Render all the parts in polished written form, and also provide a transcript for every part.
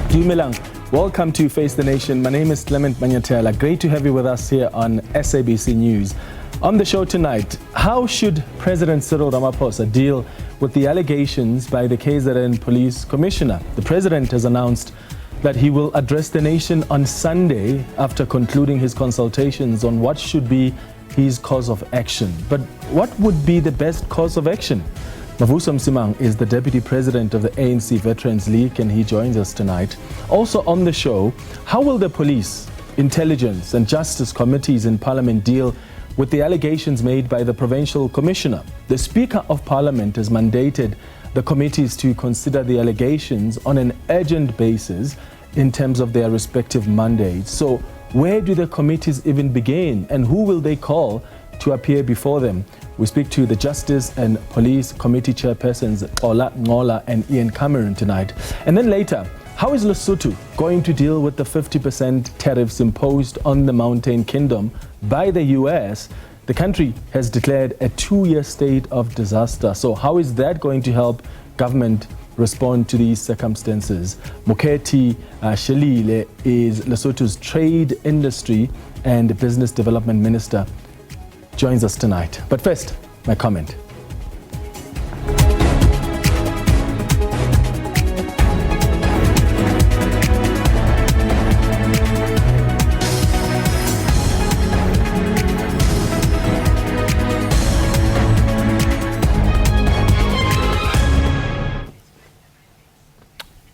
Dumelang, welcome to Face the Nation. My name is Clement Manyatela. Great to have you with us here on SABC News. On the show tonight, how should President Cyril Ramaphosa deal with the allegations by the KZN Police Commissioner? The President has announced that he will address the nation on Sunday after concluding his consultations on what should be his course of action. But what would be the best course of action? Mavuso Msimang is the Deputy President of the ANC Veterans League, and he joins us tonight. Also on the show, how will the police, intelligence and justice committees in Parliament deal with the allegations made by the Provincial Commissioner? The Speaker of Parliament has mandated the committees to consider the allegations on an urgent basis in terms of their respective mandates. So where do the committees even begin, and who will they call to appear before them? We speak to the Justice and Police Committee Chairpersons Ola Ngola and Ian Cameron tonight. And then later, how is Lesotho going to deal with the 50% tariffs imposed on the Mountain Kingdom by the US? The country has declared a 2-year state of disaster. So how is that going to help government respond to these circumstances? Moketi Shelile is Lesotho's Trade, Industry and Business Development Minister, joins us tonight. But first, my comment.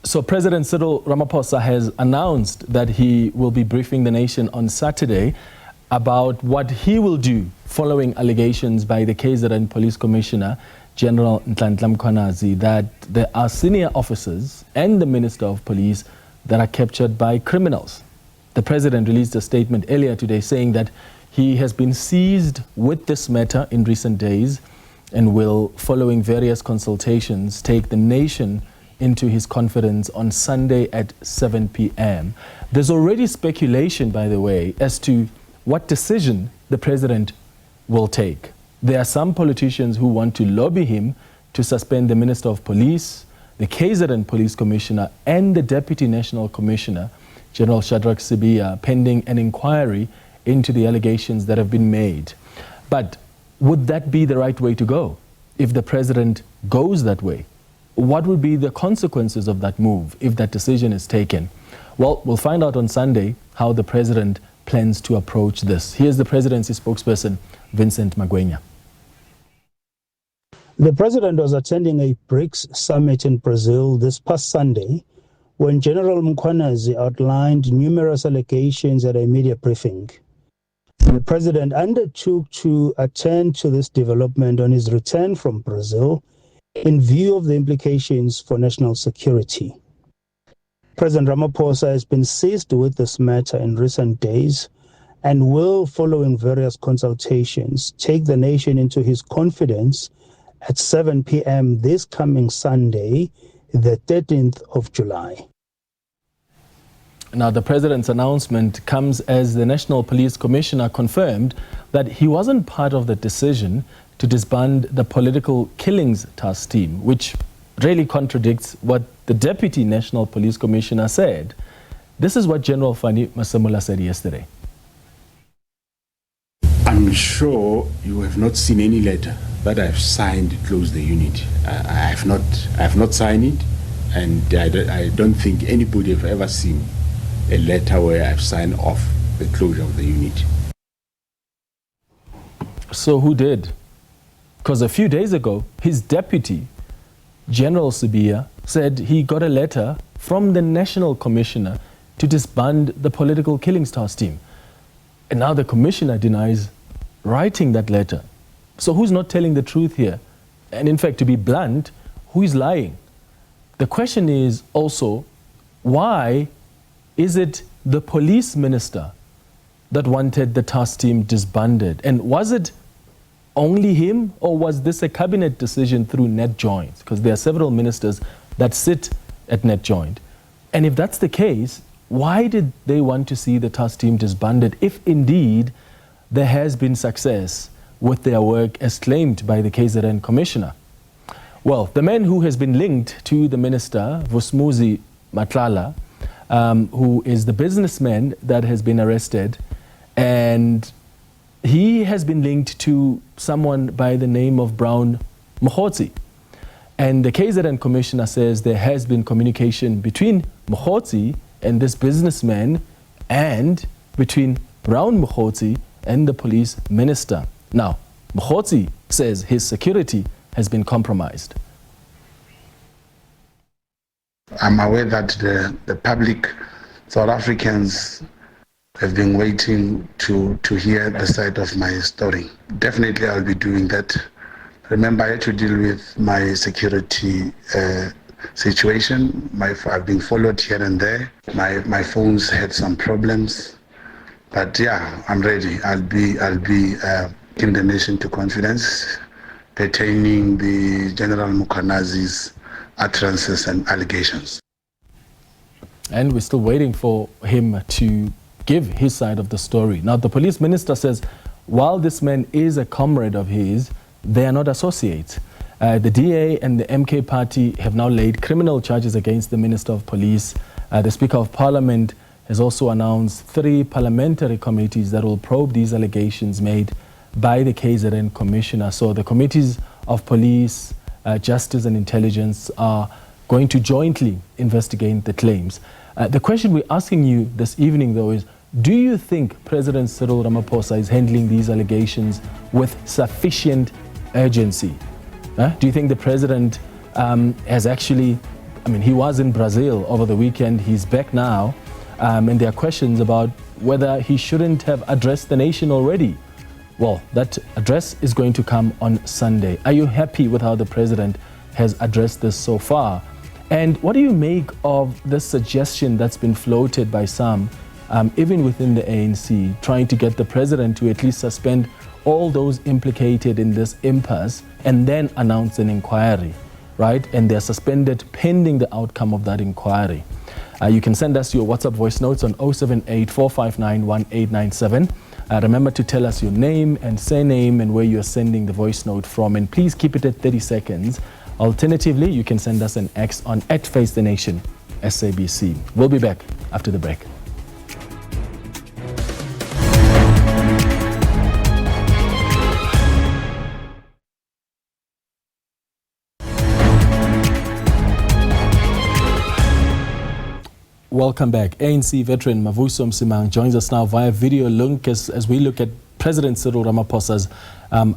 So President Cyril Ramaphosa has announced that he will be briefing the nation on Saturday about what he will do following allegations by the KZN Police Commissioner, General Nhlanhla Mkhwanazi, that there are senior officers and the Minister of Police that are captured by criminals. The President released a statement earlier today saying that he has been seized with this matter in recent days and will, following various consultations, take the nation into his confidence on Sunday at 7 p.m. There's already speculation, by the way, as to what decision the President will take. There are some politicians who want to lobby him to suspend the Minister of Police, the KZN Police Commissioner, and the Deputy National Commissioner, General Shadrack Sibiya, pending an inquiry into the allegations that have been made. But would that be the right way to go? If the President goes that way, what would be the consequences of that move if that decision is taken? Well, we'll find out on Sunday how the President plans to approach this. Here's the Presidency spokesperson, Vincent Magwenya. The President was attending a BRICS summit in Brazil this past Sunday when General Mkhwanazi outlined numerous allegations at a media briefing. The President undertook to attend to this development on his return from Brazil in view of the implications for national security. President Ramaphosa has been seized with this matter in recent days and will, following various consultations, take the nation into his confidence at 7 p.m. this coming Sunday, the 13th of July. Now, the President's announcement comes as the National Police Commissioner confirmed that he wasn't part of the decision to disband the Political Killings Task Team, which really contradicts what the Deputy National Police Commissioner said. This is what General Fani Masemola said yesterday. I'm sure you have not seen any letter that I've signed to close the unit. I have not signed it, and I don't think anybody have ever seen a letter where I've signed off the closure of the unit. So who did? Because a few days ago, his deputy, General Sibiya, said he got a letter from the National Commissioner to disband the Political Killings Task Team. And now the Commissioner denies writing that letter. So who's not telling the truth here? And in fact, to be blunt, who is lying? The question is also, why is it the Police Minister that wanted the task team disbanded? And was it only him, or was this a cabinet decision through net joint? Because there are several ministers that sit at net joint. And if that's the case, why did they want to see the task team disbanded if indeed there has been success with their work as claimed by the KZN Commissioner? Well, the man who has been linked to the minister, Vusumuzi Matlala, who is the businessman that has been arrested, and he has been linked to someone by the name of Brown Mkhwanazi. And the KZN commissioner says there has been communication between Mkhwanazi and this businessman, and between Brown Mkhwanazi and the police minister. Now, Mkhwanazi says his security has been compromised. I'm aware that the public, South Africans, have been waiting to hear the side of my story. Definitely I'll be doing that. Remember, I had to deal with my security situation. I've been followed here and there. My phones had some problems, but yeah, I'm ready. I'll be in the nation to confidence pertaining the General Mkhwanazi's utterances and allegations. And we're still waiting for him to give his side of the story. Now, the police minister says while this man is a comrade of his, they are not associates. The DA and the MK party have now laid criminal charges against the Minister of Police. The Speaker of Parliament has also announced 3 parliamentary committees that will probe these allegations made by the KZN Commissioner. So the committees of Police, Justice and Intelligence are going to jointly investigate the claims. The question we're asking you this evening, though, is do you think President Cyril Ramaphosa is handling these allegations with sufficient urgency? Do you think the president has actually, he was in Brazil over the weekend, he's back now, and there are questions about whether he shouldn't have addressed the nation already. Well, that address is going to come on Sunday. Are you happy with how the president has addressed this so far? And what do you make of this suggestion that's been floated by some, even within the ANC, trying to get the president to at least suspend all those implicated in this impasse and then announce an inquiry, right? And they're suspended pending the outcome of that inquiry. You can send us your WhatsApp voice notes on 078-459-1897. Remember to tell us your name and surname and where you're sending the voice note from, and please keep it at 30 seconds. Alternatively, you can send us an X on @FaceTheNation SABC. We'll be back after the break. Welcome back. ANC veteran Mavuso Msimang joins us now via video link as we look at President Cyril Ramaphosa's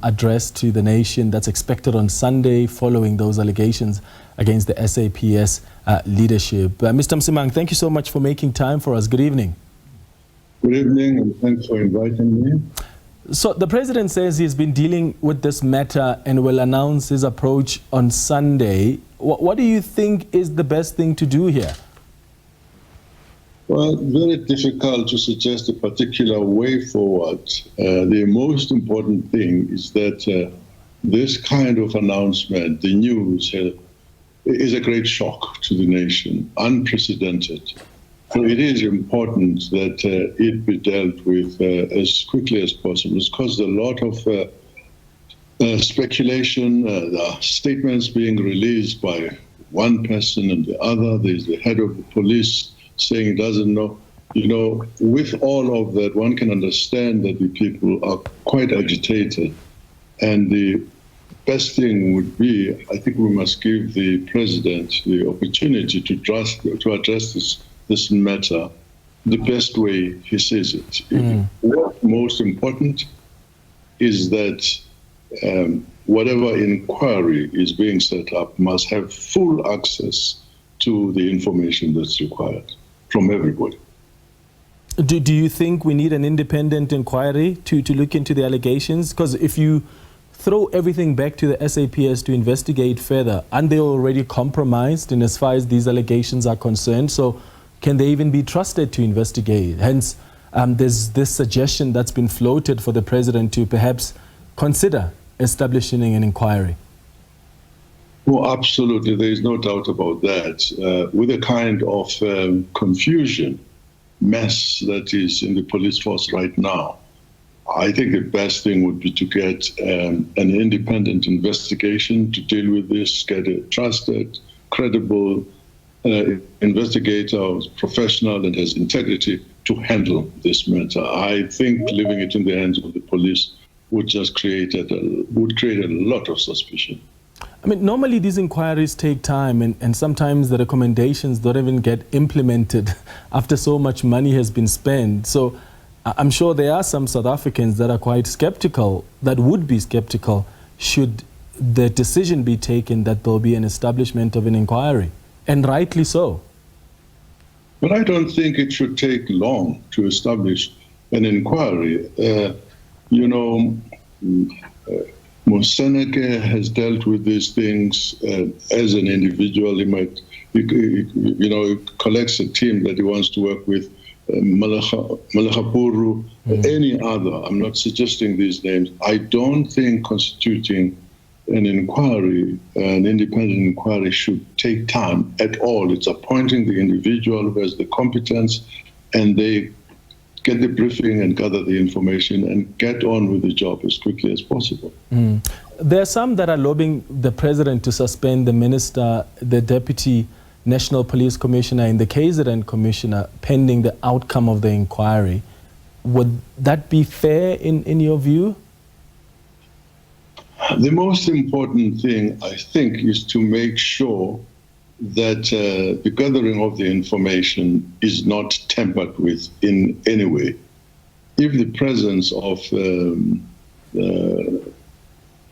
address to the nation that's expected on Sunday following those allegations against the SAPS leadership. Mr. Msimang, thank you so much for making time for us. Good evening. Good evening, and thanks for inviting me. So the president says he's been dealing with this matter and will announce his approach on Sunday. What do you think is the best thing to do here? Well, very difficult to suggest a particular way forward. The most important thing is that this kind of announcement, the news, is a great shock to the nation, unprecedented. So it is important that it be dealt with as quickly as possible. It's caused a lot of speculation, statements being released by one person and the other. There's the head of the police saying he doesn't know. With all of that, one can understand that the people are quite agitated. And the best thing would be, I think we must give the president the opportunity to address this matter the best way he sees it. What's most important is that whatever inquiry is being set up must have full access to the information that's required from everybody. Do you think we need an independent inquiry to look into the allegations? Because if you throw everything back to the SAPS to investigate further, aren't they already compromised in as far as these allegations are concerned? So can they even be trusted to investigate? Hence, there's this suggestion that's been floated for the president to perhaps consider establishing an inquiry. Oh, absolutely. There is no doubt about that. With the kind of confusion, mess that is in the police force right now, I think the best thing would be to get an independent investigation to deal with this, get a trusted, credible investigator who's professional and has integrity to handle this matter. I think leaving it in the hands of the police would just create a lot of suspicion. I mean, normally these inquiries take time, and sometimes the recommendations don't even get implemented after so much money has been spent. So I'm sure there are some South Africans that are quite skeptical, that would be skeptical, should the decision be taken that there'll be an establishment of an inquiry, and rightly so. But I don't think it should take long to establish an inquiry. Moseneke has dealt with these things as an individual. He might, he collects a team that he wants to work with, Malachapuru, any other. I'm not suggesting these names. I don't think constituting an inquiry, an independent inquiry, should take time at all. It's appointing the individual who has the competence, and they get the briefing and gather the information and get on with the job as quickly as possible. There are some that are lobbying the president to suspend the minister, the deputy national police commissioner, and the KZN commissioner pending the outcome of the inquiry. Would that be fair in your view? The most important thing, I think, is to make sure that the gathering of the information is not tampered with in any way. If the presence of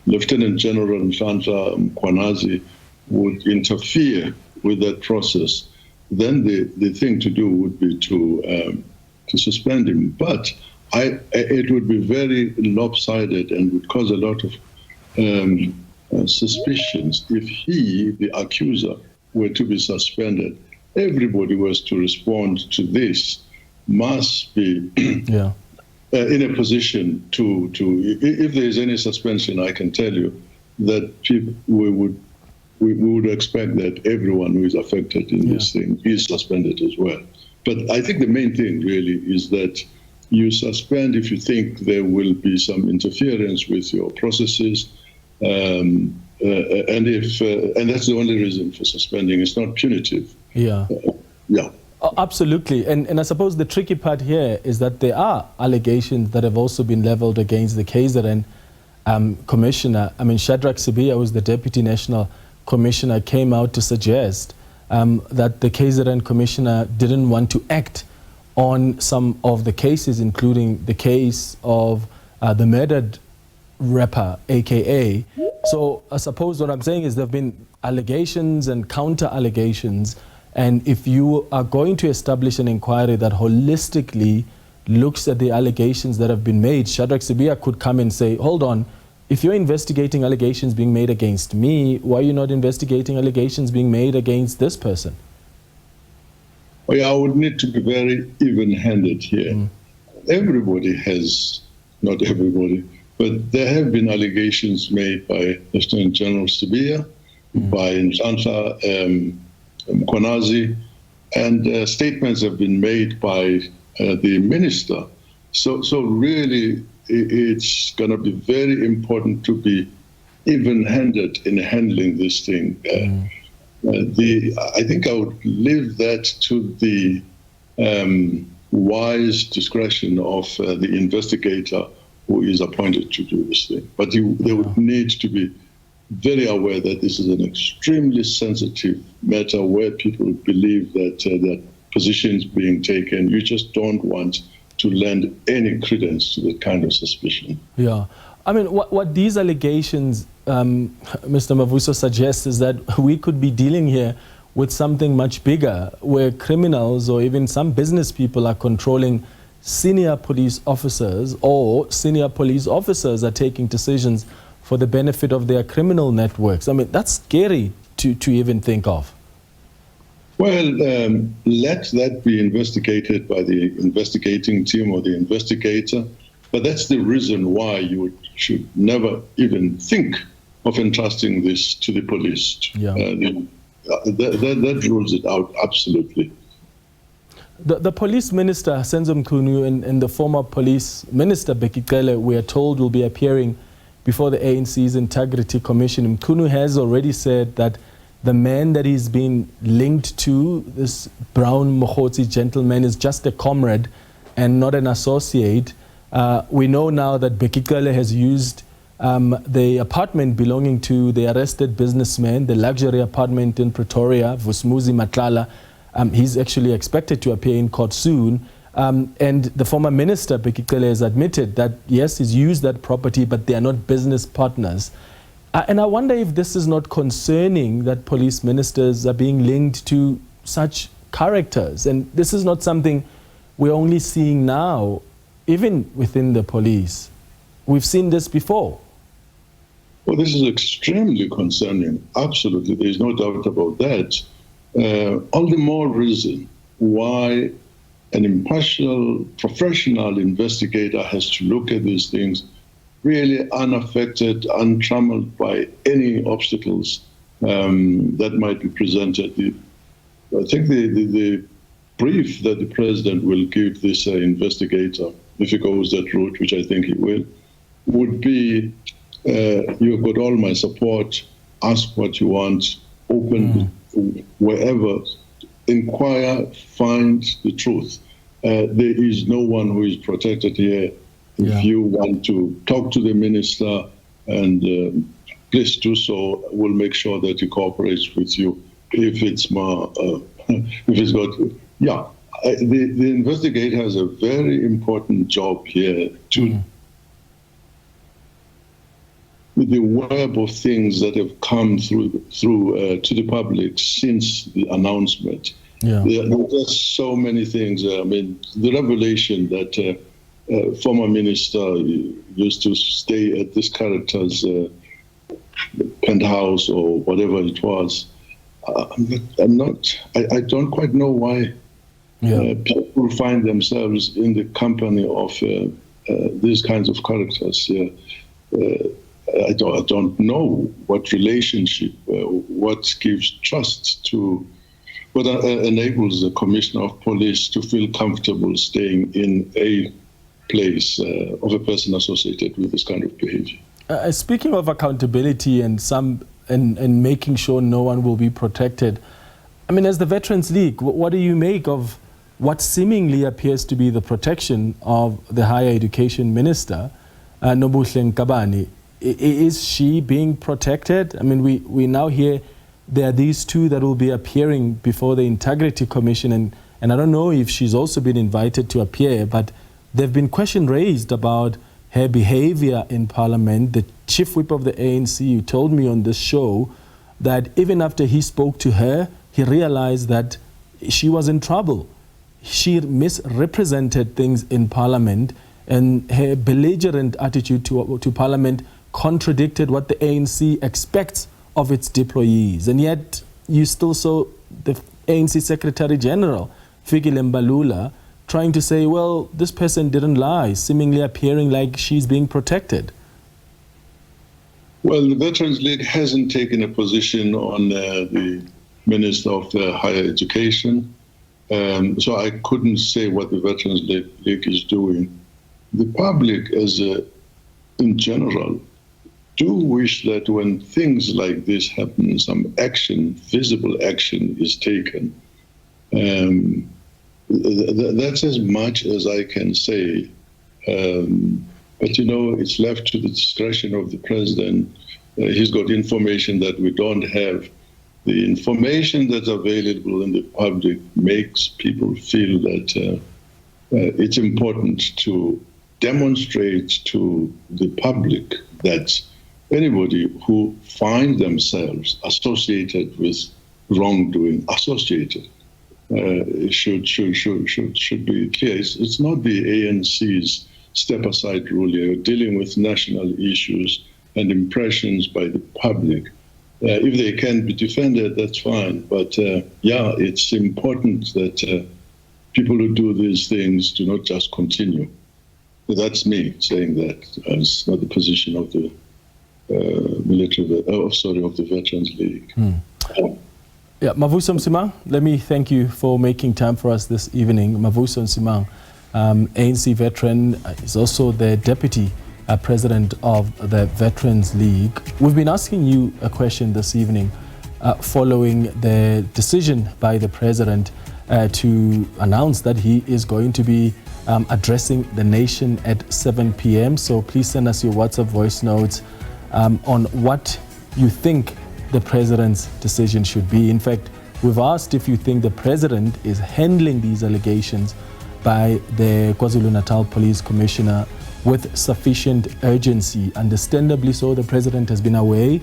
Lieutenant General Nhlanhla Mkhwanazi would interfere with that process, then the thing to do would be to suspend him. But it would be very lopsided and would cause a lot of suspicions if he, the accuser, were to be suspended. Everybody who was to respond to this must be in a position to if there is any suspension, I can tell you that we would expect that everyone who is affected in this thing is suspended as well. But I think the main thing really is that you suspend if you think there will be some interference with your processes, and that's the only reason for suspending. It's not punitive. Oh, absolutely. And I suppose the tricky part here is that there are allegations that have also been leveled against the KZN commissioner. I mean, Shadrack Sibiya, who was the deputy national commissioner, came out to suggest that the KZN commissioner didn't want to act on some of the cases, including the case of the murdered rapper, AKA. So I suppose what I'm saying is there have been allegations and counter allegations, and if you are going to establish an inquiry that holistically looks at the allegations that have been made, Shadrack Sibiya could come and say, hold on, if you're investigating allegations being made against me, why are you not investigating allegations being made against this person? Well, I would need to be very even-handed here. Everybody has, not everybody, but there have been allegations made by Lieutenant General Sibiya, by Nhlanhla Mkhwanazi, and statements have been made by the minister. So really, it's going to be very important to be even-handed in handling this thing. I think I would leave that to the wise discretion of the investigator who is appointed to do this thing. But they would need to be very aware that this is an extremely sensitive matter where people believe that that positions being taken. You just don't want to lend any credence to that kind of suspicion. Yeah. I mean, what these allegations, Mr. Mavuso, suggests is that we could be dealing here with something much bigger, where criminals or even some business people are controlling senior police officers, or senior police officers are taking decisions for the benefit of their criminal networks. I mean, that's scary to even think of. Well, let that be investigated by the investigating team or the investigator. But that's the reason why you should never even think of entrusting this to the police. That rules it out, absolutely. The Police Minister, Senzo Mchunu, and the former Police Minister, Bheki Cele, we are told will be appearing before the ANC's Integrity Commission. Mchunu has already said that the man that he's been linked to, this brown Mkhotsi gentleman, is just a comrade and not an associate. We know now that Bekikele has used the apartment belonging to the arrested businessman, the luxury apartment in Pretoria, Vusumuzi Matlala. He's actually expected to appear in court soon. And the former minister, Bekikele, has admitted that, yes, he's used that property, but they are not business partners. And I wonder if this is not concerning, that police ministers are being linked to such characters. And this is not something we're only seeing now, even within the police. We've seen this before. Well, this is extremely concerning. Absolutely. There's no doubt about that. All the more reason why an impartial, professional investigator has to look at these things really unaffected, untrammeled by any obstacles that might be presented. I think the brief that the president will give this investigator, if he goes that route, which I think he will, would be, you've got all my support, ask what you want, open wherever, inquire, find the truth. There is no one who is protected here. If you want to talk to the minister, and please do so, we'll make sure that he cooperates with you. If it's the investigator has a very important job here to with the web of things that have come through to the public since the announcement. There are just so many things. I mean, the revelation that former minister used to stay at this character's penthouse or whatever it was. I don't quite know why people find themselves in the company of these kinds of characters. I don't know what relationship, what gives trust to, what enables the Commissioner of Police to feel comfortable staying in a place of a person associated with this kind of behavior. Speaking of accountability and making sure no one will be protected, I mean, as the Veterans League, what do you make of what seemingly appears to be the protection of the Higher Education Minister, Nobuhle Nkabani? Is she being protected? I mean, we now hear there are these two that will be appearing before the Integrity Commission, and I don't know if she's also been invited to appear, but there have been questions raised about her behavior in Parliament. The chief whip of the ANC told me on this show that even after he spoke to her, he realized that she was in trouble. She misrepresented things in Parliament, and her belligerent attitude to Parliament contradicted what the ANC expects of its deployees. And yet you still saw the ANC Secretary General, Fikile Mbalula, trying to say, well, this person didn't lie, seemingly appearing like she's being protected. Well, the Veterans League hasn't taken a position on the Minister of Higher Education, so I couldn't say what the Veterans League is doing. The public, in general, do wish that when things like this happen, some action, visible action, is taken. That's as much as I can say. But, it's left to the discretion of the president. He's got information that we don't have. The information that's available in the public makes people feel that it's important to demonstrate to the public that anybody who finds themselves associated with wrongdoing, should be clear. It's not the ANC's step-aside rule here. You're dealing with national issues and impressions by the public. If they can be defended, that's fine. But it's important that people who do these things do not just continue. That's me saying that. It's not the position of the of the Veterans League. Mavuso Msimang, let me thank you for making time for us this evening. Mavuso Msimang, ANC veteran, is also the deputy president of the Veterans League. We've been asking you a question this evening. following the decision by the president to announce that he is going to be addressing the nation at 7 p.m. So please send us your WhatsApp voice notes on what you think the president's decision should be. In fact, we've asked if you think the president is handling these allegations by the KwaZulu-Natal Police Commissioner with sufficient urgency. Understandably so, the president has been away.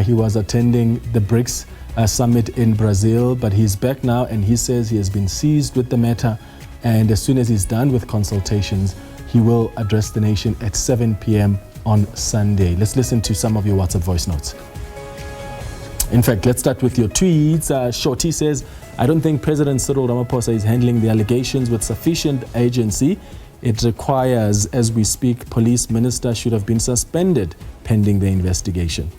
He was attending the BRICS summit in Brazil, but he's back now and he says he has been seized with the matter, and as soon as he's done with consultations, he will address the nation at 7 p.m. on Sunday. Let's listen to some of your WhatsApp voice notes. In fact, let's start with your tweets. Shorty says, I don't think President Cyril Ramaphosa is handling the allegations with sufficient urgency. It requires, as we speak, Police Minister should have been suspended pending the investigation.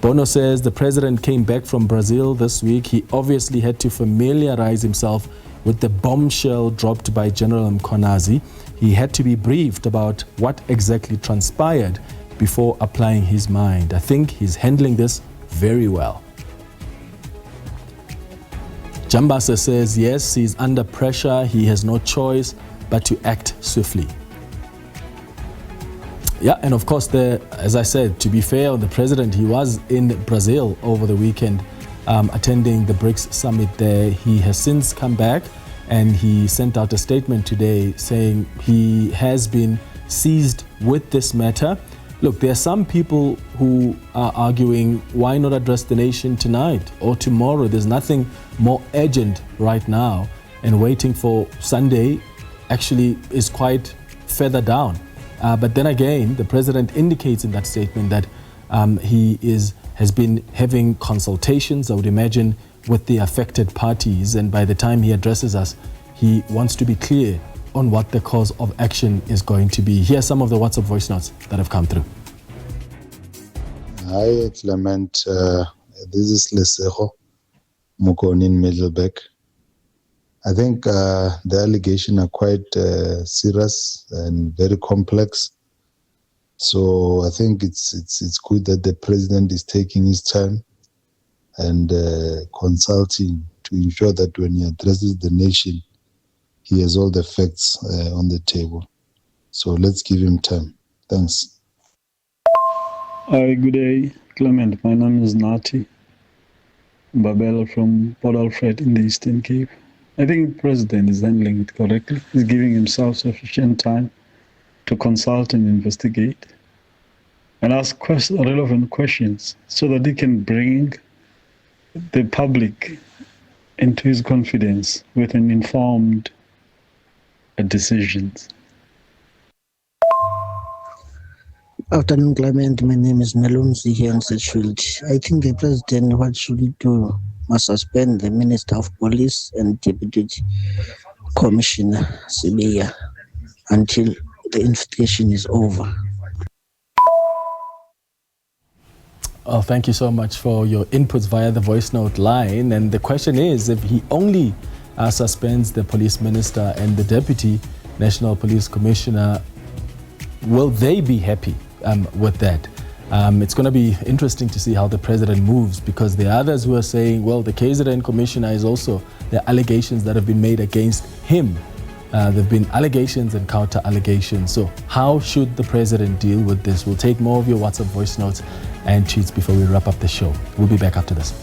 Bono says the president came back from Brazil this week. He obviously had to familiarize himself with the bombshell dropped by General Mkhwanazi. He had to be briefed about what exactly transpired before applying his mind. I think he's handling this very well. Jambasa says, yes, he's under pressure. He has no choice but to act swiftly. Yeah, and of course, as I said, to be fair on the president, he was in Brazil over the weekend attending the BRICS summit there. He has since come back and he sent out a statement today saying he has been seized with this matter. Look, there are some people who are arguing, why not address the nation tonight or tomorrow? There's nothing more urgent right now, and waiting for Sunday actually is quite further down. But then again, the president indicates in that statement that he has been having consultations, I would imagine, with the affected parties, and by the time he addresses us, he wants to be clear on what the course of action is going to be. Here are some of the WhatsApp voice notes that have come through. Hi, Clement. This is Lesotho, Mukoni in Middleburg. I think the allegations are quite serious and very complex. So I think it's good that the president is taking his time and consulting to ensure that when he addresses the nation, he has all the facts on the table. So let's give him time. Thanks. Hi, good day, Clement. My name is Nati Babel from Port Alfred in the Eastern Cape. I think the president is handling it correctly. He's giving himself sufficient time to consult and investigate and ask relevant questions so that he can bring the public into his confidence with an informed decisions. Afternoon, Clement. My name is Melunzi here in Sedgefield. I think the president, what should he do? Must suspend the Minister of Police and Deputy Commissioner Sibiya until the investigation is over. Oh, thank you so much for your inputs via the voice note line. And the question is, if he only suspends the police minister and the deputy national police commissioner, will they be happy with that? It's going to be interesting to see how the president moves, because there are others who are saying, well, the KZN commissioner is also the allegations that have been made against him. There have been allegations and counter allegations. So how should the president deal with this? We'll take more of your WhatsApp voice notes and tweets before we wrap up the show. We'll be back after this.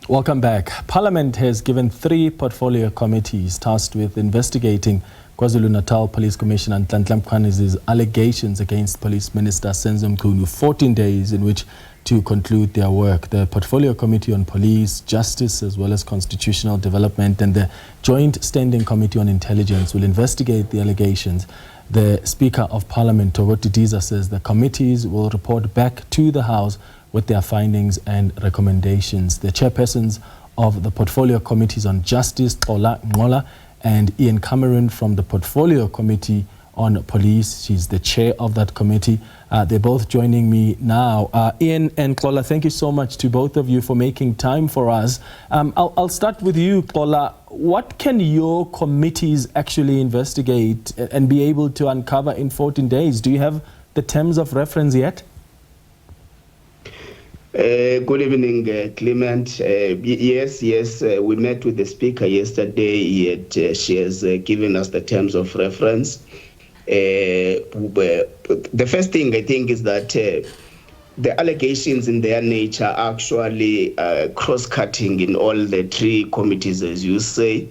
Welcome back. Parliament has given 3 portfolio committees tasked with investigating KwaZulu-Natal Police Commissioner Nhlanhla Mkhwanazi's allegations against Police Minister Senzo Mchunu 14 days in which to conclude their work. The Portfolio Committee on Police, Justice, as well as Constitutional Development, and the Joint Standing Committee on Intelligence will investigate the allegations. The Speaker of Parliament, Togoti Diza, says the committees will report back to the House with their findings and recommendations. The chairpersons of the Portfolio Committees on Justice, Ola Ngola and Ian Cameron from the Portfolio Committee on Police. She's the chair of that committee. They're both joining me now. Ian and Xolo, thank you so much to both of you for making time for us. I'll start with you, Xolo. What can your committees actually investigate and be able to uncover in 14 days? Do you have the terms of reference yet? Good evening, Clement. Yes, we met with the Speaker yesterday. She has given us the terms of reference. The first thing I think is that the allegations in their nature are actually cross-cutting in all the three committees, as you say.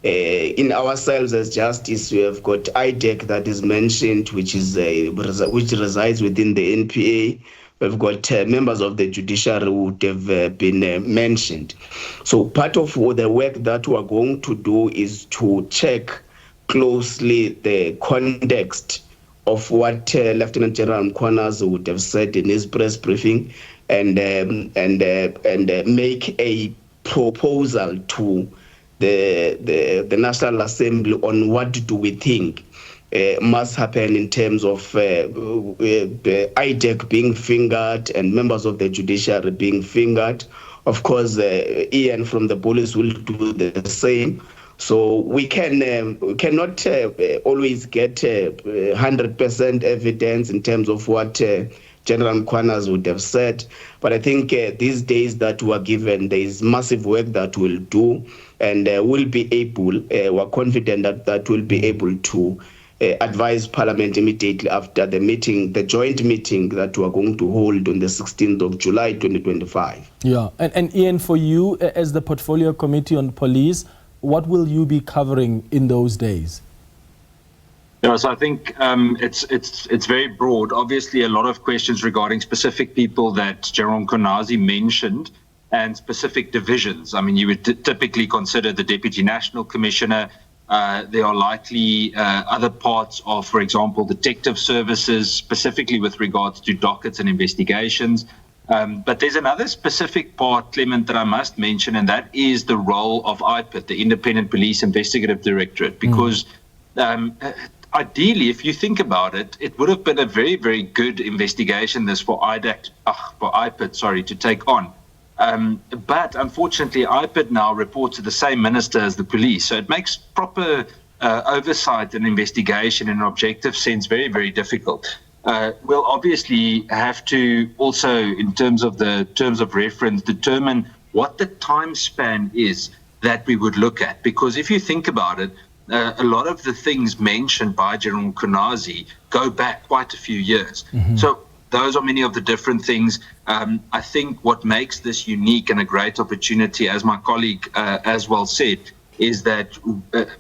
In ourselves as justice, we have got IDEC that is mentioned, which resides within the NPA. We've got members of the judiciary who would have been mentioned. So part of the work that we're going to do is to check closely the context of what Lieutenant General Mkhwanazi would have said in his press briefing, and make a proposal to the National Assembly on what do we think must happen in terms of the IDEC being fingered and members of the judiciary being fingered. Of course, Ian from the police will do the same. So we cannot always get 100% evidence in terms of what General Mkhwanazi would have said. But I think these days that we are given, there is massive work that we'll do, and we'll be able, we're confident that we'll be able to advise Parliament immediately after the meeting, the joint meeting that we are going to hold on the 16th of July 2025. Yeah, and Ian, for you as the Portfolio Committee on Police, what will you be covering in those days? Yeah, so I think it's very broad. Obviously, a lot of questions regarding specific people that General Mkhwanazi mentioned and specific divisions. I mean, you would typically consider the Deputy National Commissioner. There are likely other parts of, for example, detective services, specifically with regards to dockets and investigations. But there's another specific part, Clement, that I must mention, and that is the role of IPID, the Independent Police Investigative Directorate, because ideally, if you think about it, it would have been a very, very good investigation this for IPID to take on. But unfortunately, IPID now reports to the same minister as the police, so it makes proper oversight and investigation in an objective sense very, very difficult. We'll obviously have to also, in terms of the terms of reference, determine what the time span is that we would look at. Because if you think about it, a lot of the things mentioned by General Mkhwanazi go back quite a few years. So those are many of the different things. I think what makes this unique and a great opportunity, as my colleague as well said, is that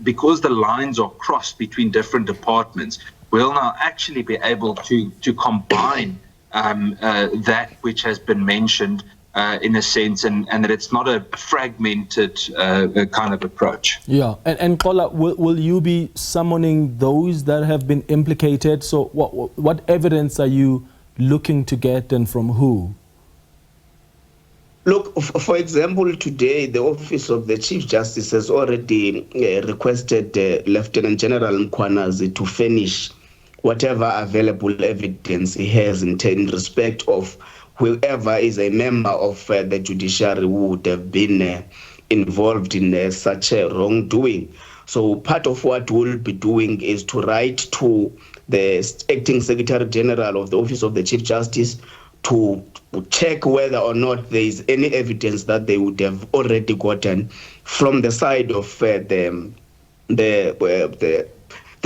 because the lines are crossed between different departments, we'll now actually be able to combine that which has been mentioned in a sense, and that it's not a fragmented kind of approach. Yeah, and Xolo, will you be summoning those that have been implicated? So what evidence are you looking to get, and from who? Look, for example, today the Office of the Chief Justice has already requested Lieutenant General Mkhwanazi to furnish whatever available evidence he has in respect of whoever is a member of the judiciary who would have been involved in such a wrongdoing. So part of what we'll be doing is to write to the Acting Secretary General of the Office of the Chief Justice to check whether or not there is any evidence that they would have already gotten from the side of the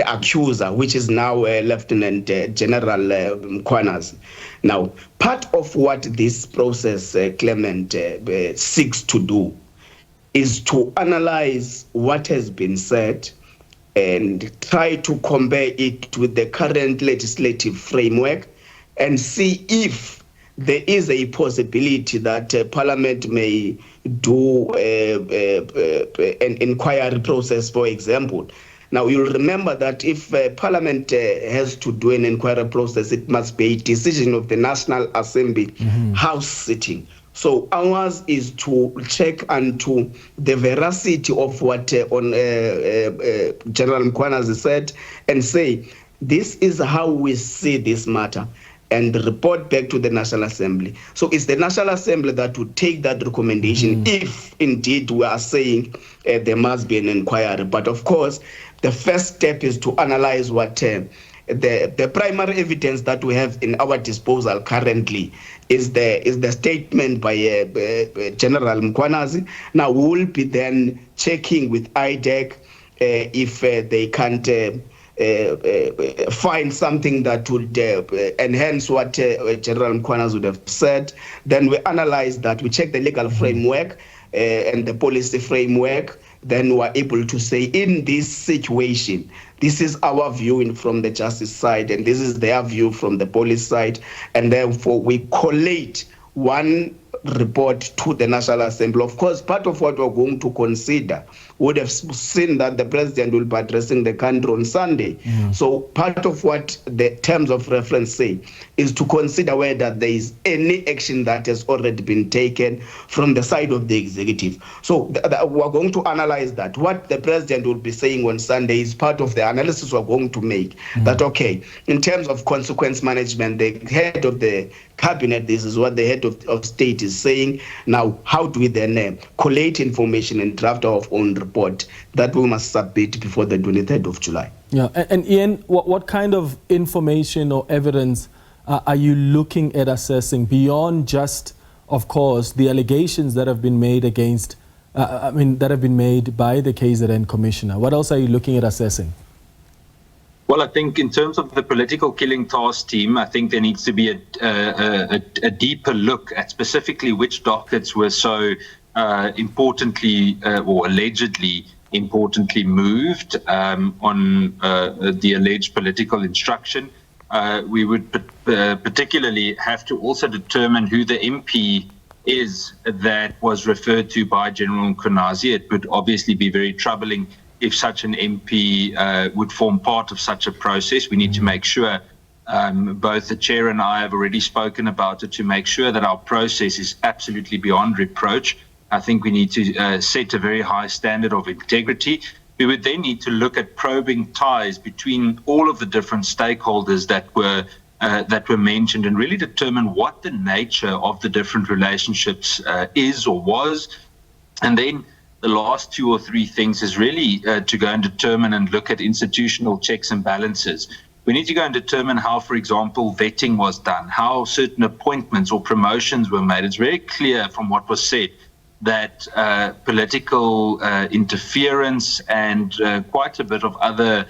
accuser, which is now Lieutenant General Mkhwanazi. Now, part of what this process, Clement, seeks to do is to analyze what has been said and try to compare it with the current legislative framework and see if there is a possibility that Parliament may do an inquiry process, for example. Now, you'll remember that if Parliament has to do an inquiry process, it must be a decision of the National Assembly House sitting. So ours is to check into the veracity of what General Mkhwanazi said and say, this is how we see this matter, and report back to the National Assembly. So it's the National Assembly that would take that recommendation if indeed we are saying there must be an inquiry. But of course, the first step is to analyze what the primary evidence that we have in our disposal currently is the statement by General Mkhwanazi. Now we will be then checking with IDEC if they can't find something that would enhance what General Mkhwanazi would have said. Then we analyze that, we check the legal framework and the policy framework. Then we're able to say, in this situation, this is our view from the justice side, and this is their view from the police side, and therefore we collate one report to the National Assembly. Of course, part of what we're going to consider would have seen that the president will be addressing the country on Sunday. So part of what the terms of reference say is to consider whether there is any action that has already been taken from the side of the executive. So we're going to analyze that. What the president will be saying on Sunday is part of the analysis we're going to make. That, okay, in terms of consequence management, the head of the cabinet, this is what the head of state is saying. Now, how do we then collate information and draft our own report that we must submit before the 23rd of July? Yeah, and Ian, what kind of information or evidence are you looking at assessing beyond just, of course, the allegations that have been made against, that have been made by the KZN commissioner? What else are you looking at assessing? Well, I think in terms of the political killing task team, I think there needs to be a deeper look at specifically which dockets were so importantly or allegedly importantly moved on the alleged political instruction. We would particularly have to also determine who the MP is that was referred to by General Mkhwanazi. It would obviously be very troubling if such an MP would form part of such a process. We need to make sure, both the chair and I have already spoken about it, to make sure that our process is absolutely beyond reproach. I think we need to set a very high standard of integrity. We would then need to look at probing ties between all of the different stakeholders that were mentioned, and really determine what the nature of the different relationships is or was. And then the last two or three things is really to go and determine and look at institutional checks and balances. We need to go and determine how, for example, vetting was done, how certain appointments or promotions were made. It's very clear from what was said that political interference and quite a bit of other,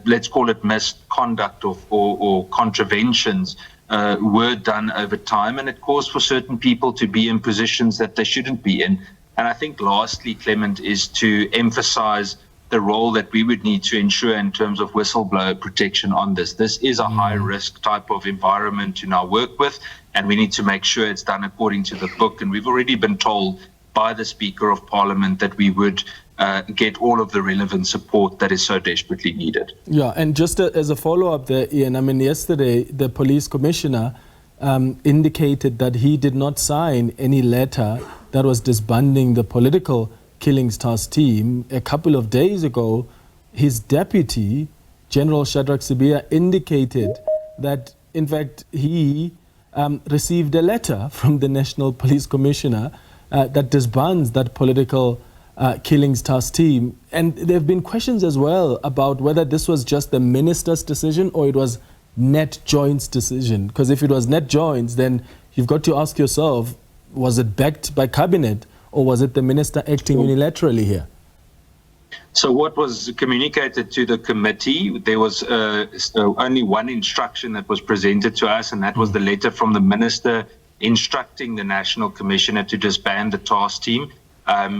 let's call it misconduct or contraventions were done over time, and it caused for certain people to be in positions that they shouldn't be in. And I think lastly, Clement, is to emphasize the role that we would need to ensure in terms of whistleblower protection on this. This is a high-risk type of environment to now work with, and we need to make sure it's done according to the book. And we've already been told by the Speaker of Parliament that we would get all of the relevant support that is so desperately needed. Yeah, and just as a follow-up there, Ian, I mean, yesterday the police commissioner indicated that he did not sign any letter that was disbanding the political killings task team. A couple of days ago, his deputy, General Shadrack Sibiya, indicated that, in fact, he received a letter from the National Police Commissioner that disbands that political killings task team. And there have been questions as well about whether this was just the minister's decision or it was Net Joint's decision. Because if it was Net Joint's, then you've got to ask yourself, was it backed by cabinet or was it the minister acting unilaterally here? So what was communicated to the committee, there was only one instruction that was presented to us, and that was the letter from the minister instructing the National Commissioner to disband the task team.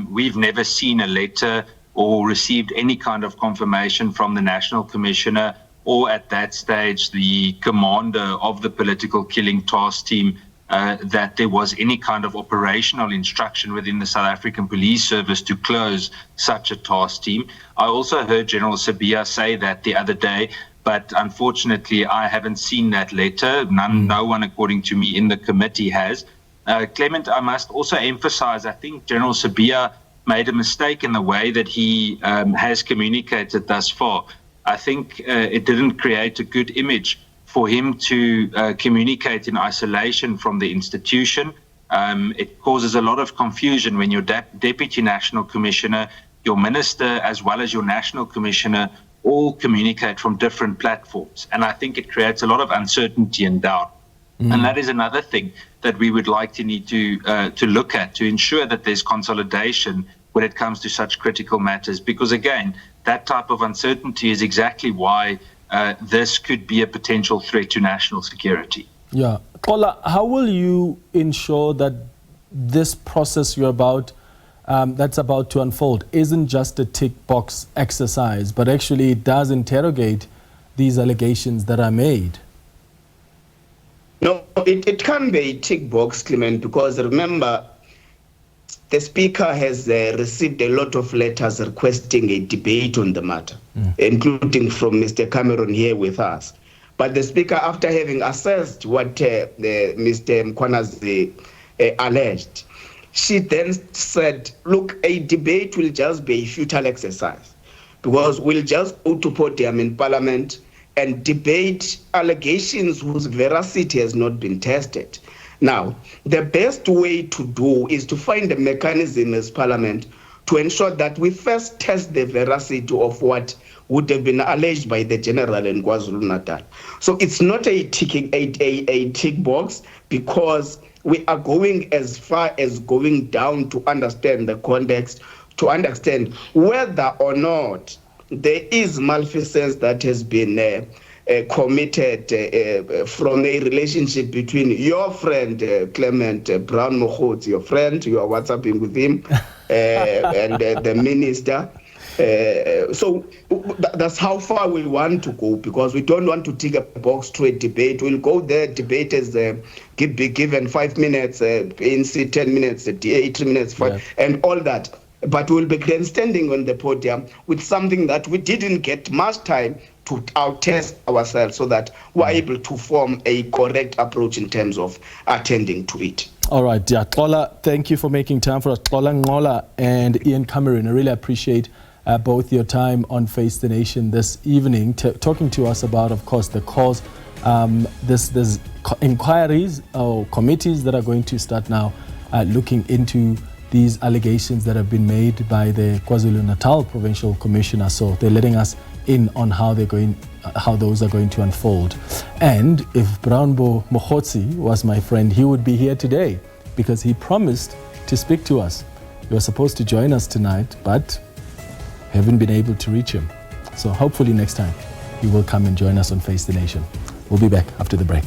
We've never seen a letter or received any kind of confirmation from the National Commissioner or at that stage the commander of the political killing task team that there was any kind of operational instruction within the South African Police Service to close such a task team. I also heard General Sibiya say that the other day, but unfortunately I haven't seen that letter. No one, according to me, in the committee has. Clement, I must also emphasize, I think General Sibiya made a mistake in the way that he has communicated thus far. I think it didn't create a good image for him to communicate in isolation from the institution. It causes a lot of confusion when your Deputy National Commissioner, your Minister, as well as your National Commissioner all communicate from different platforms. And I think it creates a lot of uncertainty and doubt. And that is another thing that we would need to look at to ensure that there's consolidation when it comes to such critical matters. Because again, that type of uncertainty is exactly why this could be a potential threat to national security. Yeah. Kola, how will you ensure that this process that's about to unfold isn't just a tick box exercise, but actually it does interrogate these allegations that are made? No, it can't be a tick box, Clement, because remember, the Speaker has received a lot of letters requesting a debate on the matter, including from Mr. Cameron here with us. But the Speaker, after having assessed what Mr. Mkhwanazi alleged, she then said, look, a debate will just be a futile exercise because we'll just go to podium in Parliament and debate allegations whose veracity has not been tested. Now, the best way to do is to find a mechanism as Parliament to ensure that we first test the veracity of what would have been alleged by the General in KwaZulu-Natal. So it's not a tick box, because we are going as far as going down to understand the context, to understand whether or not there is malfeasance that has been committed from a relationship between your friend Clement Brown Mokhotsi, your friend, you are WhatsApping with him, and the minister. So that's how far we want to go, because we don't want to tick a box to a debate. We'll go there, debate is be given 5 minutes, ANC 10 minutes, 8 minutes, and all that. But we'll be then standing on the podium with something that we didn't get much time to out-test ourselves, so that we're able to form a correct approach in terms of attending to it. All right, yeah. Xola, thank you for making time for us. Xola Ngola and Ian Cameron, I really appreciate both your time on Face the Nation this evening, talking to us about, of course, the cause. There's inquiries or committees that are going to start now looking into these allegations that have been made by the KwaZulu-Natal Provincial Commissioner. So they're letting us in on how those are going to unfold. And if Brownbo Mokhotsi was my friend, he would be here today, because he promised to speak to us. He was supposed to join us tonight, but haven't been able to reach him. So hopefully next time he will come and join us on Face the Nation. We'll be back after the break.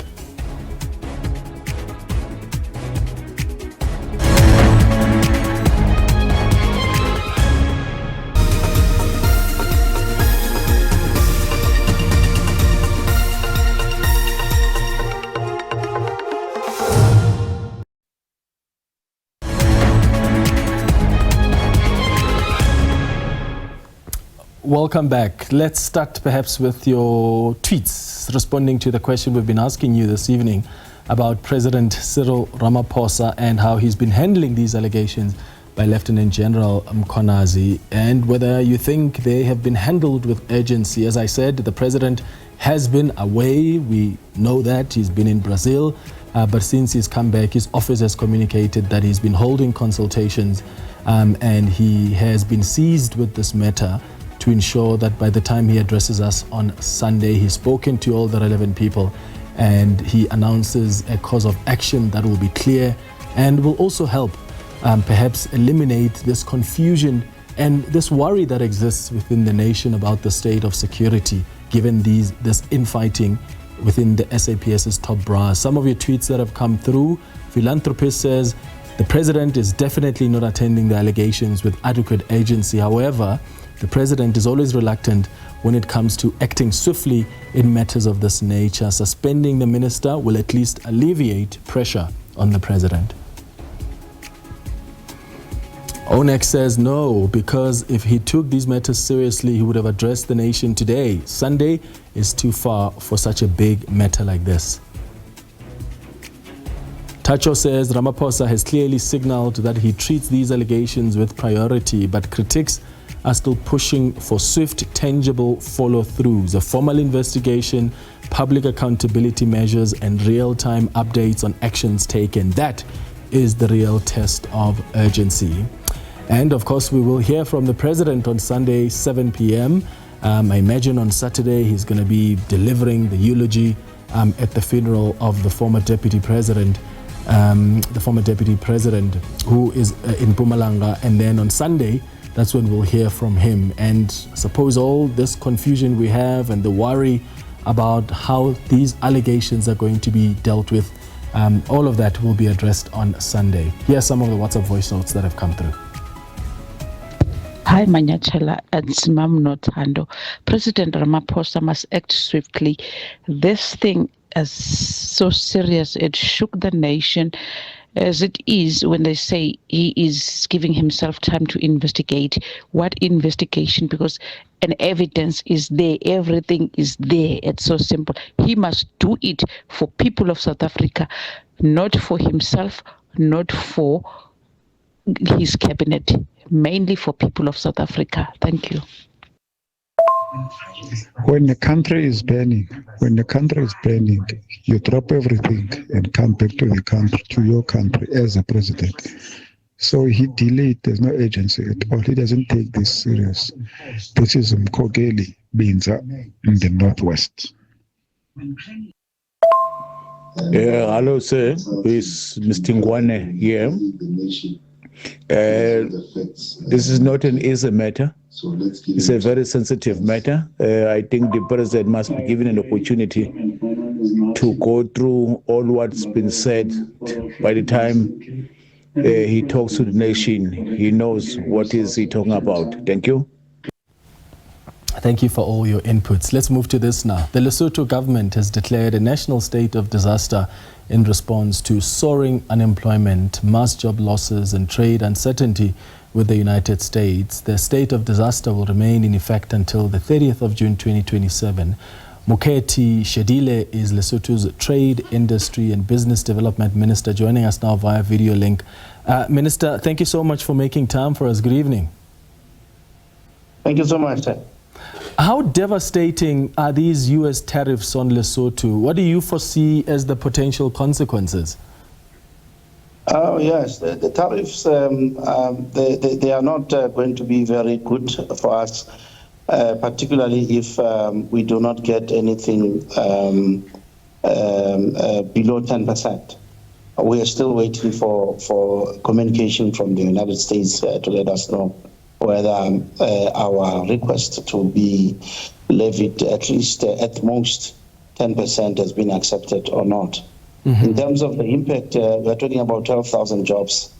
Welcome back. Let's start perhaps with your tweets responding to the question we've been asking you this evening about President Cyril Ramaphosa and how he's been handling these allegations by Lieutenant General Mkhwanazi, and whether you think they have been handled with urgency. As I said, the president has been away. We know that he's been in Brazil, but since he's come back, his office has communicated that he's been holding consultations, and he has been seized with this matter to ensure that by the time he addresses us on Sunday, he's spoken to all the relevant people and he announces a course of action that will be clear and will also help perhaps eliminate this confusion and this worry that exists within the nation about the state of security, given this infighting within the SAPS's top brass. Some of your tweets that have come through, Philanthropist says, the president is definitely not attending the allegations with adequate agency. However, the president is always reluctant when it comes to acting swiftly in matters of this nature. Suspending the minister will at least alleviate pressure on the president. Onex says no, because if he took these matters seriously, he would have addressed the nation today. Sunday is too far for such a big matter like this. Tacho says Ramaphosa has clearly signaled that he treats these allegations with priority, but critics are still pushing for swift, tangible follow-throughs, a formal investigation, public accountability measures, and real-time updates on actions taken. That is the real test of urgency. And of course, we will hear from the president on Sunday, 7 p.m. I imagine on Saturday he's going to be delivering the eulogy at the funeral of the former deputy president, who is in Mpumalanga. And then on Sunday, that's when we'll hear from him. And suppose all this confusion we have and the worry about how these allegations are going to be dealt with, all of that will be addressed on Sunday. Here are some of the WhatsApp voice notes that have come through. Hi, Manyachela, it's Mam Notando. President Ramaphosa must act swiftly. This thing is so serious. It shook the nation, as it is when they say he is giving himself time to investigate. What investigation? Because an evidence is there. Everything is there. It's so simple. He must do it for people of South Africa, not for himself, not for his cabinet, mainly for people of South Africa. Thank you. When the country is burning, you drop everything and come back to the country, to your country as a president. So he delayed. There's no urgency at all. He doesn't take this serious. This is Mkhogeli Binza in the northwest. Hello, sir. It's Mr. Ngwane here. This is not an easy matter. It's a very sensitive matter. I think the president must be given an opportunity to go through all what's been said. By the time he talks to the nation, he knows what is he talking about. Thank you. Thank you for all your inputs. Let's move to this now. The Lesotho government has declared a national state of disaster in response to soaring unemployment, mass job losses, and trade uncertainty with the United States. The state of disaster will remain in effect until the 30th of June 2027. Moketi Shedile is Lesotho's Trade, Industry and Business Development Minister, joining us now via video link. Minister, thank you so much for making time for us. Good evening. Thank you so much, sir. How devastating are these U.S. tariffs on Lesotho? What do you foresee as the potential consequences? Oh, yes, the tariffs, they are not going to be very good for us, particularly if we do not get anything below 10%. We are still waiting for communication from the United States to let us know whether our request to be levied at least at most 10% has been accepted or not. Mm-hmm. In terms of the impact, we're talking about 12,000 jobs,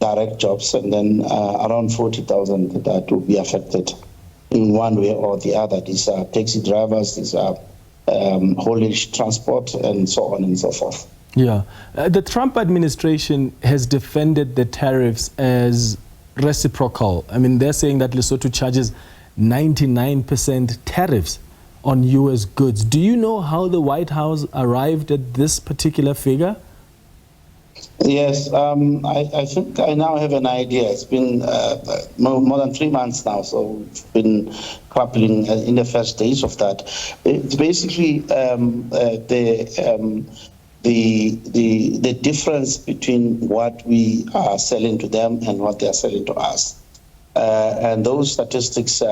direct jobs, and then around 40,000 that will be affected in one way or the other. These are taxi drivers, these are haulage transport, and so on and so forth. Yeah. The Trump administration has defended the tariffs as reciprocal. I mean, they're saying that Lesotho charges 99% tariffs on U.S. goods. Do you know how the White House arrived at this particular figure? Yes, I think I now have an idea. It's been more than 3 months now, so we've been grappling in the first days of that. It's basically the difference between what we are selling to them and what they are selling to us. And those statistics,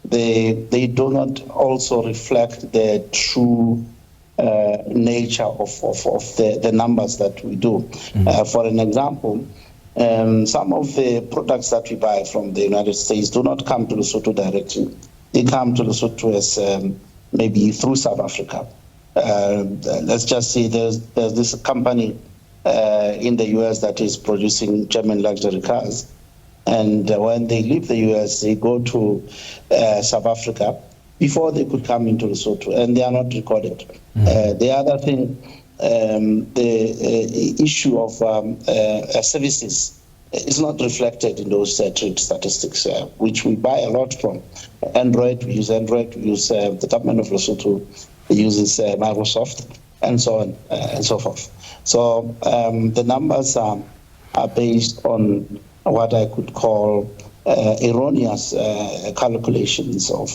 they do not also reflect the true nature of the numbers that we do. Mm-hmm. For an example, some of the products that we buy from the United States do not come to Lesotho directly. They come to Lesotho as maybe through South Africa. Let's just say there's this company in the US that is producing German luxury cars. And when they leave the US, they go to South Africa before they could come into Lesotho, and they are not recorded. Mm-hmm. The other thing, the issue of services is not reflected in those trade statistics, which we buy a lot from. Android, we use the government of Lesotho uses Microsoft, and so on and so forth. So the numbers are based on what I could call erroneous calculations of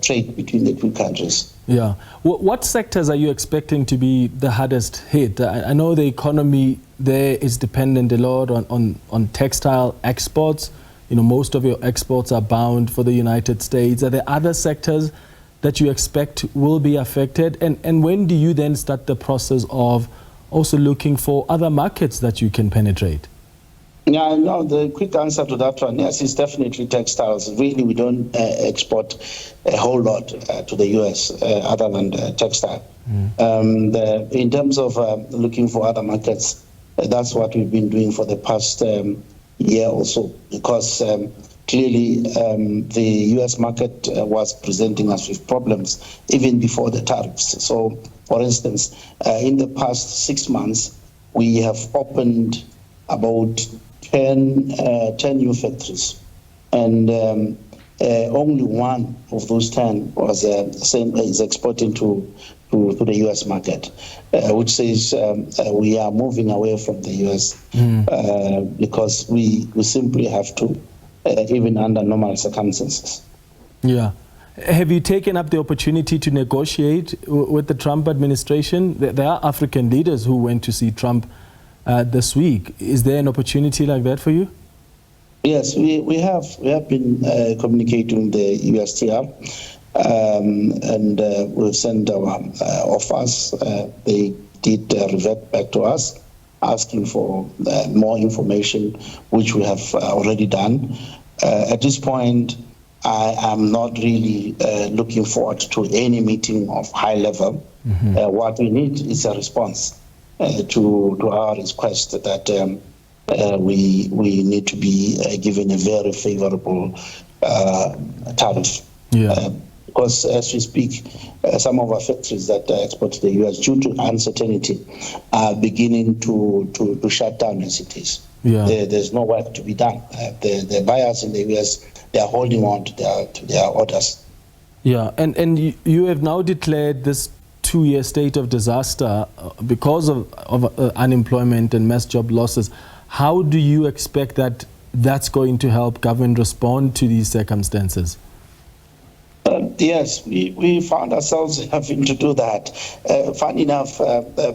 trade between the two countries. Yeah. What sectors are you expecting to be the hardest hit? I know the economy there is dependent a lot on textile exports. You know, most of your exports are bound for the United States. Are there other sectors that you expect will be affected? And when do you then start the process of also looking for other markets that you can penetrate? Yeah, no, the quick answer to that one, yes, is definitely textiles. Really, we don't export a whole lot to the U.S. Other than textile. In terms of looking for other markets, that's what we've been doing for the past year or so, because clearly the U.S. market was presenting us with problems even before the tariffs. So, for instance, in the past 6 months, we have opened about 10 new factories, and only one of those 10 was is exporting to the U.S. market, which says we are moving away from the U.S. Because we simply have to, even under normal circumstances. Yeah. Have you taken up the opportunity to negotiate with the Trump administration? There are African leaders who went to see Trump this week. Is there an opportunity like that for you? Yes, we have been communicating with the USTR, and we've sent our offers. They did revert back to us, asking for more information, which we have already done. At this point, I am not really looking forward to any meeting of high level. What we need is a response to our request that we need to be given a very favorable tariff. Yeah. Because as we speak, some of our factories that export to the U.S. due to uncertainty are beginning to shut down as it is. Yeah. There's no work to be done. The buyers in the U.S., they are holding on to their orders. Yeah, and you have now declared this 2-year state of disaster because of unemployment and mass job losses. How do you expect that that's going to help government respond to these circumstances? Yes, we found ourselves having to do that. Funny enough,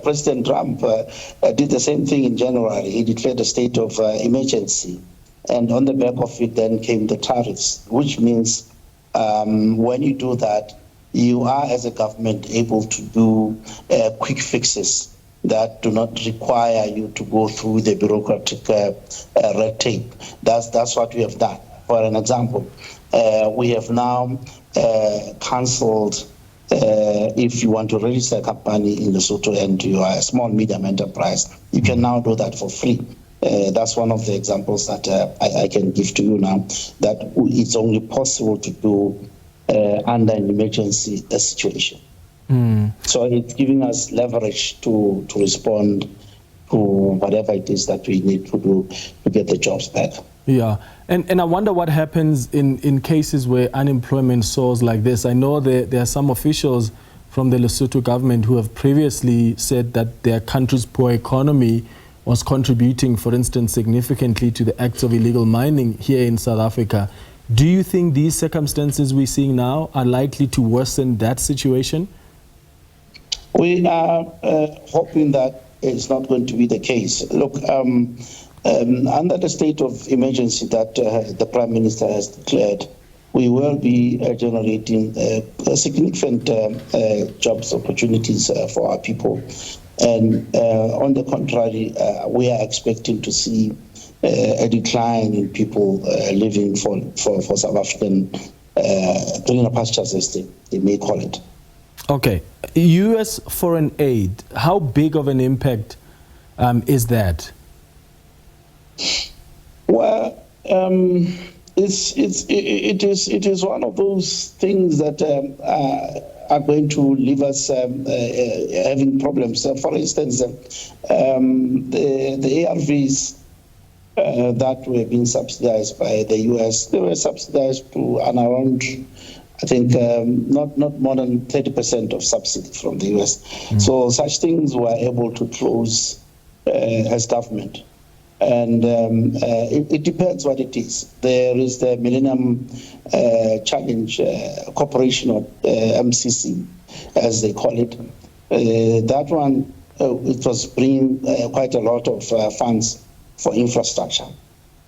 President Trump did the same thing in January. He declared a state of emergency. And on the back of it then came the tariffs, which means when you do that, you are, as a government, able to do quick fixes that do not require you to go through the bureaucratic red tape. That's what we have done. For an example, we have now cancelled, if you want to register a company in Lesotho and you are a small, medium enterprise, you can now do that for free. That's one of the examples that I can give to you now, that it's only possible to do under an emergency situation. So it's giving us leverage to respond to whatever it is that we need to do to get the jobs back. Yeah, and I wonder what happens in cases where unemployment soars like this. I know there are some officials from the Lesotho government who have previously said that their country's poor economy was contributing, for instance, significantly to the acts of illegal mining here in South Africa. Do you think these circumstances we're seeing now are likely to worsen that situation? We are hoping that it's not going to be the case. Look, under the state of emergency that the Prime Minister has declared, we will be generating significant jobs opportunities for our people. And on the contrary, we are expecting to see a decline in people living for South African greener pastures, as they may call it. Okay. U.S. foreign aid, how big of an impact is that? Well, it is one of those things that are going to leave us having problems. For instance, the ARVs that were being subsidized by the U.S., they were subsidized to around, I think, not more than 30% of subsidy from the U.S. So such things were able to close as government. And it depends what it is. There is the Millennium Challenge Corporation, or MCC, as they call it. That one, it was bringing quite a lot of funds for infrastructure.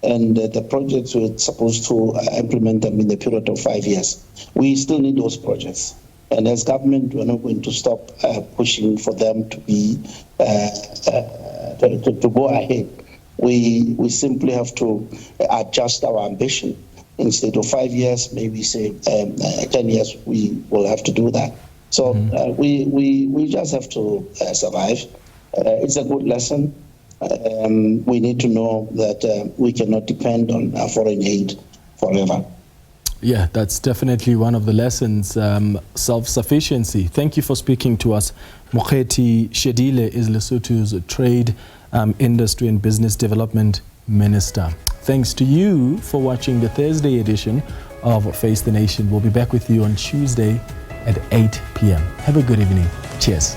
And the projects were supposed to implement them in the period of 5 years. We still need those projects. And as government, we're not going to stop pushing for them to be to go ahead. We simply have to adjust our ambition. Instead of 5 years, maybe say 10 years, we will have to do that. So we just have to survive. It's a good lesson. We need to know that we cannot depend on foreign aid forever. Yeah, that's definitely one of the lessons, self-sufficiency. Thank you for speaking to us. Mokgethi Shedile is Lesotho's Trade, Industry and Business Development Minister. Thanks to you for watching the Thursday edition of Face the Nation. We'll be back with you on Tuesday at 8 p.m. Have a good evening. Cheers.